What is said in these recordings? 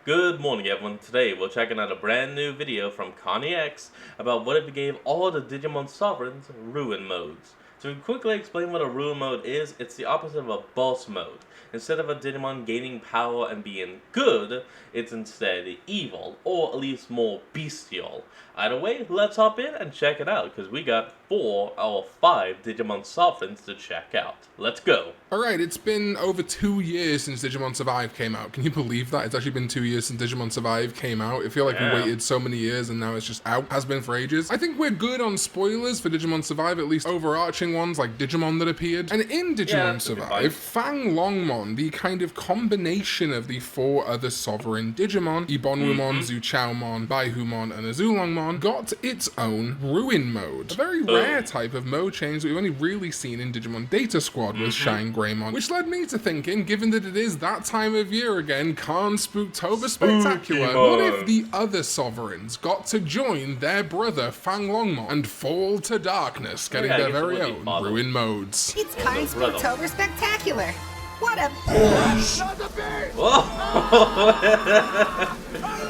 Good morning everyone, today we're checking out a brand new video from Connie X about what if we gave all the Digimon Sovereigns Ruin modes. To quickly explain what a Ruin mode is, it's the opposite of a boss mode. Instead of a Digimon gaining power and being good, it's instead evil, or at least more bestial. Either way, let's hop in and check it out, because we got 4 out of 5 Digimon Sovereigns to check out. Let's go! Alright, it's been over 2 years since Digimon Survive came out. Can you believe that? It's actually been 2 years since Digimon Survive came out. I feel like we waited so many years and now it's just out. Has been for ages. I think we're good on spoilers for Digimon Survive, at least overarching ones like Digimon that appeared. And in Digimon Survive, Fang Longmon, the kind of combination of the 4 other sovereign Digimon, Ibonwumon, Zuchaomon, Baihumon, and Azulongmon, got its own Ruin mode. A very rare type of mode change that we've only really seen in Digimon Data Squad with Shine Greymon, which led me to thinking, given that it is that time of year again, Khan Spooktober Spectacular, what if the other sovereigns got to join their brother Fang Longmon and fall to darkness, getting their very own Ruin modes? It's Khan Spooktober Spectacular. What a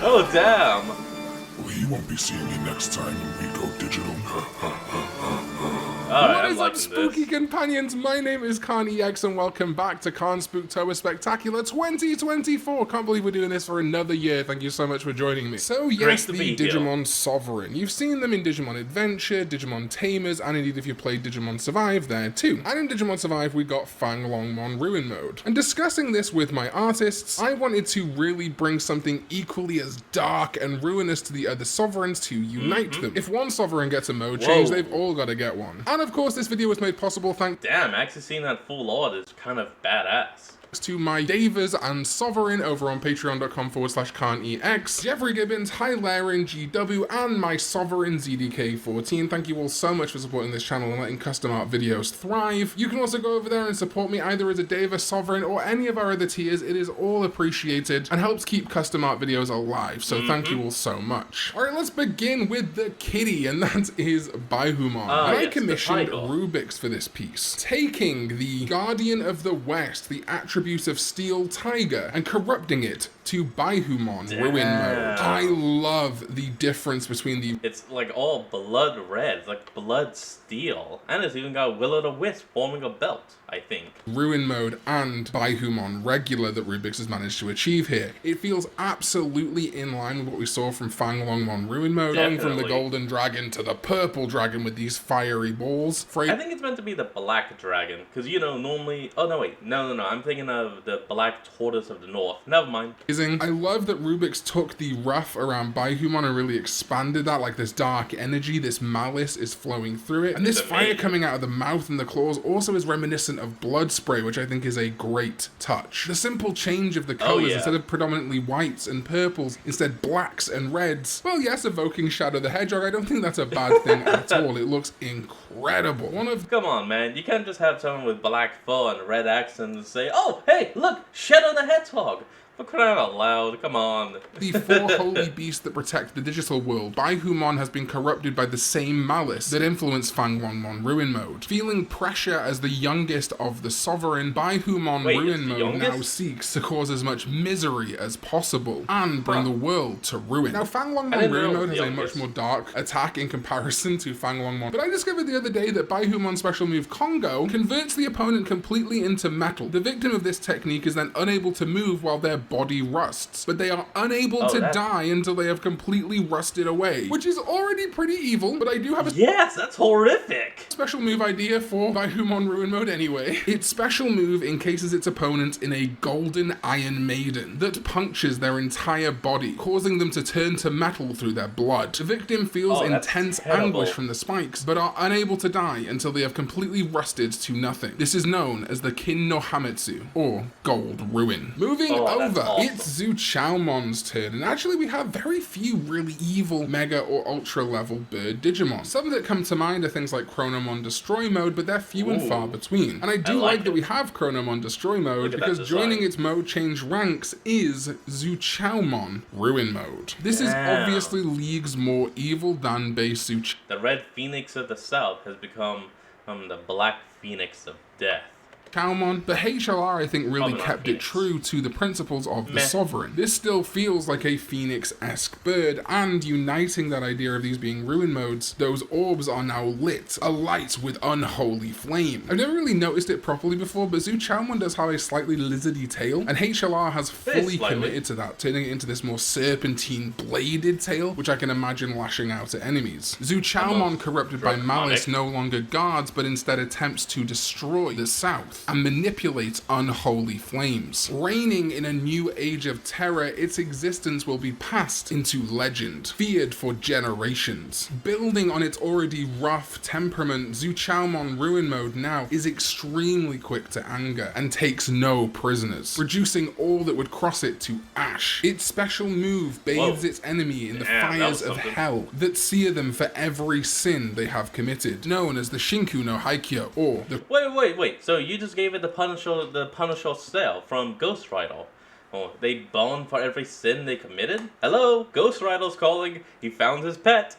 Oh damn! Well, you won't be seeing me next time when we go digital. What is up, spooky companions? My name is Khan EX and welcome back to Khan Spooktober Spectacular 2024. Can't believe we're doing this for another year. Thank you so much for joining me. So yes, the Digimon Sovereign. You've seen them in Digimon Adventure, Digimon Tamers, and indeed if you played Digimon Survive there too. And in Digimon Survive we got Fang Longmon Ruin mode. And discussing this with my artists, I wanted to really bring something equally as dark and ruinous to the other sovereigns to unite them. If one sovereign gets a mode change, they've all got to get one. And of course, this video was made possible thanks Damn, actually seeing that full art is kind of badass. To my Davers and Sovereign over on patreon.com/KhanEX, Jeffrey Gibbons, Hilarion, GW, and my Sovereign ZDK14. Thank you all so much for supporting this channel and letting custom art videos thrive. You can also go over there and support me either as a Daver, Sovereign, or any of our other tiers. It is all appreciated and helps keep custom art videos alive, so thank you all so much. Alright, let's begin with the kitty, and that is Baihumon. I commissioned Rubik's for this piece, taking the Guardian of the West, the attribute of Steel Tiger, and corrupting it to Baihumon Ruin mode. I love the difference between the... It's like all blood red, it's like blood steel. And it's even got Will-O-the-Wisp forming a belt, I think. Ruin mode and Baihumon regular that Rubik's has managed to achieve here. It feels absolutely in line with what we saw from Fang Longmon Ruin mode, going from the golden dragon to the purple dragon with these fiery balls. I think it's meant to be the black dragon, because you know, normally... Oh no wait, no, I'm thinking of the black tortoise of the north. Never mind. I love that Rubik's took the rough around Baihumon and really expanded that, like this dark energy, this malice is flowing through it. And this fire coming out of the mouth and the claws also is reminiscent of blood spray, which I think is a great touch. The simple change of the colors, instead of predominantly whites and purples, instead blacks and reds. Well, yes, evoking Shadow the Hedgehog, I don't think that's a bad thing at all. It looks incredible. Come on, man. You can't just have someone with black fur and red accents and say, oh, hey, look, Shadow the Hedgehog. For crying out loud, come on. The 4 holy beasts that protect the digital world, Baihumon has been corrupted by the same malice that influenced Fang Longmon Ruin mode. Feeling pressure as the youngest of the sovereign, Baihumon Ruin mode now seeks to cause as much misery as possible and bring the world to ruin. Now, Fang Longmon Ruin mode has a much more dark attack in comparison to Fang Longmon, but I discovered the other day that Baihumon's special move Congo converts the opponent completely into metal. The victim of this technique is then unable to move while their body rusts, but they are unable to die until they have completely rusted away, which is already pretty evil, but I do have a that's horrific. Special move idea for Baihumon Ruin mode anyway. Its special move encases its opponent in a golden Iron Maiden that punctures their entire body, causing them to turn to metal through their blood. The victim feels intense anguish from the spikes, but are unable to die until they have completely rusted to nothing. This is known as the Kin no Hametsu, or Gold Ruin. Moving over, it's Zuchaomon's turn, and actually we have very few really evil Mega or Ultra level bird Digimon. Some that come to mind are things like Chronomon Destroy mode, but they're few and far between. And I do like that we have Chronomon Destroy mode, because joining its mode change ranks is Zuchaomon Ruin mode. This is obviously leagues more evil than base The Red Phoenix of the South has become the Black Phoenix of Death. Chaomon, but HLR I think really kept it true to the principles of the Sovereign. This still feels like a Phoenix-esque bird, and uniting that idea of these being ruin modes, those orbs are now lit, alight with unholy flame. I've never really noticed it properly before, but Chaomon does have a slightly lizardy tail, and HLR has fully committed to that, turning it into this more serpentine bladed tail, which I can imagine lashing out at enemies. Chaomon, corrupted by malice, no longer guards, but instead attempts to destroy the south and manipulate unholy flames. Reigning in a new age of terror, its existence will be passed into legend, feared for generations. Building on its already rough temperament, Chaomon Ruin Mode now is extremely quick to anger and takes no prisoners, reducing all that would cross it to ash. Its special move bathes its enemy in the fires of hell that sear them for every sin they have committed, known as the Shinku no Haikyo, or the— Wait, so you just gave it the Punisher style from Ghost Rider. Oh, they bone for every sin they committed? Hello? Ghost Rider's calling. He found his pet.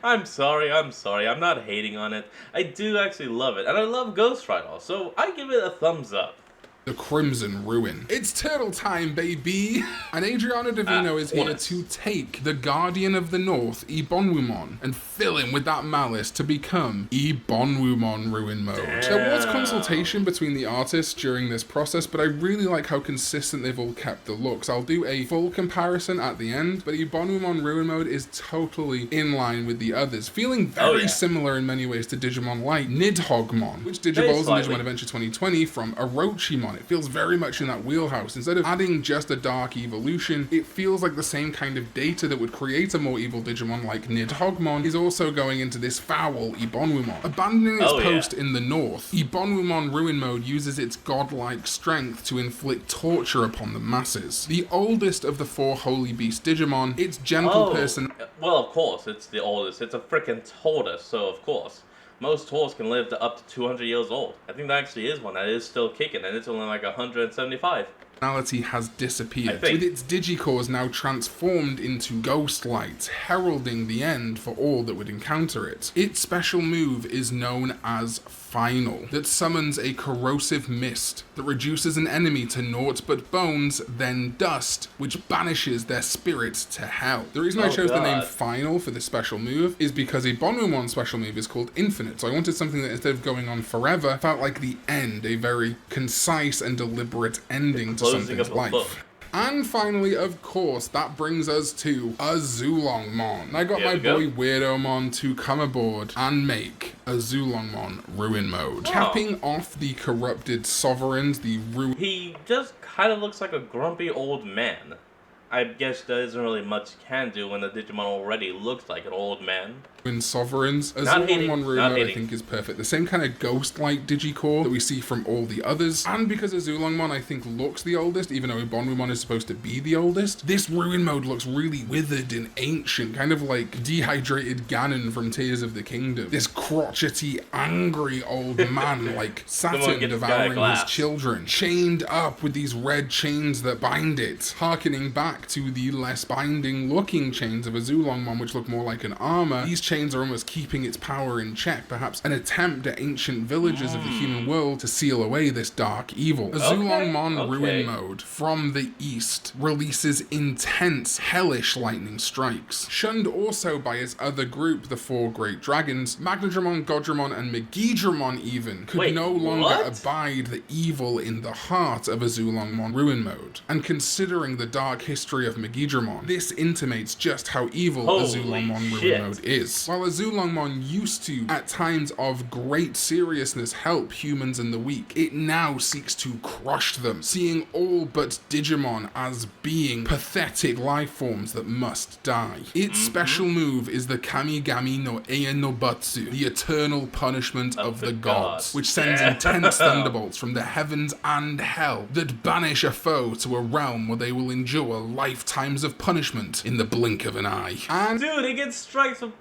I'm sorry. I'm not hating on it. I do actually love it. And I love Ghost Rider, so I give it a thumbs up. The Crimson Ruin. It's turtle time, baby! And Adriano Davino is here to take the Guardian of the North, Ebonwumon, and fill him with that malice to become Ebonwumon Ruin Mode. There was consultation between the artists during this process, but I really like how consistent they've all kept the looks. I'll do a full comparison at the end, but Ebonwumon Ruin Mode is totally in line with the others, feeling very similar in many ways to Digimon like Nidhoggmon, which digivolves in Digimon Adventure 2020 from Orochimon. It feels very much in that wheelhouse. Instead of adding just a dark evolution, it feels like the same kind of data that would create a more evil Digimon like Nidhoggmon is also going into this foul Ebonwumon. Abandoning its post in the north, Ebonwumon Ruin Mode uses its godlike strength to inflict torture upon the masses. The oldest of the 4 Holy Beast Digimon, its gentle person— Well, of course, it's the oldest. It's a freaking tortoise, so of course. Most tortoises can live to up to 200 years old. I think there actually is one that is still kicking, and it's only like 175. Has disappeared, with its digicores now transformed into ghost lights, heralding the end for all that would encounter it. Its special move is known as Final, that summons a corrosive mist that reduces an enemy to naught but bones, then dust, which banishes their spirits to hell. The reason I chose the name Final for this special move is because a Bonumon special move is called Infinite, so I wanted something that instead of going on forever, felt like the end, a very concise and deliberate ending to something's life. And finally, of course, that brings us to Azulongmon. I got my boy Weirdomon to come aboard and make Azulongmon Ruin Mode. Capping off the corrupted sovereigns, He just kind of looks like a grumpy old man. I guess there isn't really much you can do when the Digimon already looks like an old man. Sovereigns. Azulongmon Ruin Mode, I think, is perfect. The same kind of ghost-like digicore that we see from all the others. And because Azulongmon, I think, looks the oldest, even though Ebonwumon is supposed to be the oldest, this Ruin Mode looks really withered and ancient, kind of like dehydrated Ganon from Tears of the Kingdom. This crotchety, angry old man, like Saturn devouring his children, chained up with these red chains that bind it, harkening back to the less binding-looking chains of Azulongmon, which look more like an armor. These chains are almost keeping its power in check, perhaps an attempt at ancient villages of the human world to seal away this dark evil. Azulongmon Ruin Mode, from the east, releases intense, hellish lightning strikes. Shunned also by its other group, the 4 Great Dragons, Magnadramon, Godramon, and Megidramon even, could no longer abide the evil in the heart of Azulongmon Ruin Mode. And considering the dark history of Megidramon, this intimates just how evil Azulongmon Ruin Mode is. While Azulongmon used to, at times of great seriousness, help humans and the weak, it now seeks to crush them, seeing all but Digimon as being pathetic life forms that must die. Its special move is the Kamigami no Eien no Batsu, the eternal punishment of the gods, which sends intense thunderbolts from the heavens and hell that banish a foe to a realm where they will endure lifetimes of punishment in the blink of an eye. And dude, it gets strikes from...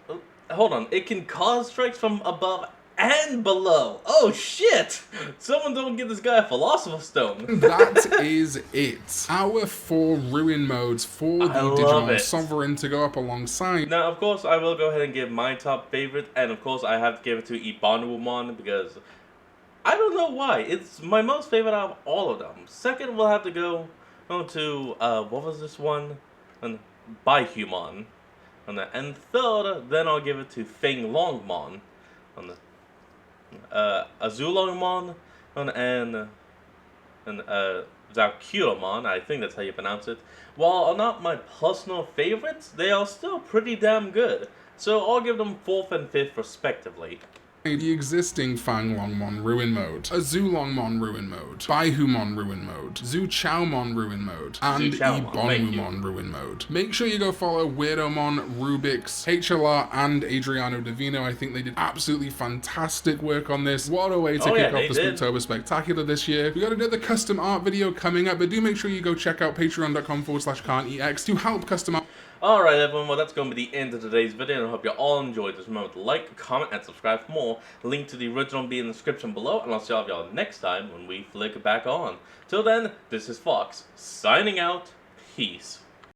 Hold on, it can cause strikes from above and below. Oh shit! Someone don't give this guy a Philosopher's Stone. That is it. Our 4 Ruin Modes for the Digimon Sovereign to go up alongside. Now, of course, I will go ahead and give my top favorite, and of course, I have to give it to Ebonwumon because I don't know why. It's my most favorite out of all of them. Second, we'll have to go to, what was this one? Bihumon. And third, then I'll give it to Feng Longmon. Azulongmon. And Zalcuamon, I think that's how you pronounce it. While not my personal favorites, they are still pretty damn good. So I'll give them 4th and 5th respectively. The existing Fanglongmon Ruin Mode, Azulongmon Ruin Mode, Bihumon Ruin Mode, Zuchaomon Ruin Mode, and Ebonwumon Ruin Mode. Make sure you go follow Weirdomon, Rubix, HLR, and Adriano Davino. I think they did absolutely fantastic work on this. What a way to kick off the Spooktober Spectacular this year. We got another custom art video coming up, but do make sure you go check out patreon.com/KhanEX to help custom art. Alright everyone, well that's going to be the end of today's video, and I hope you all enjoyed this. Remember to like, comment, and subscribe for more. Link to the original will be in the description below, and I'll see all of y'all next time when we flick back on. Till then, this is Fox, signing out. Peace.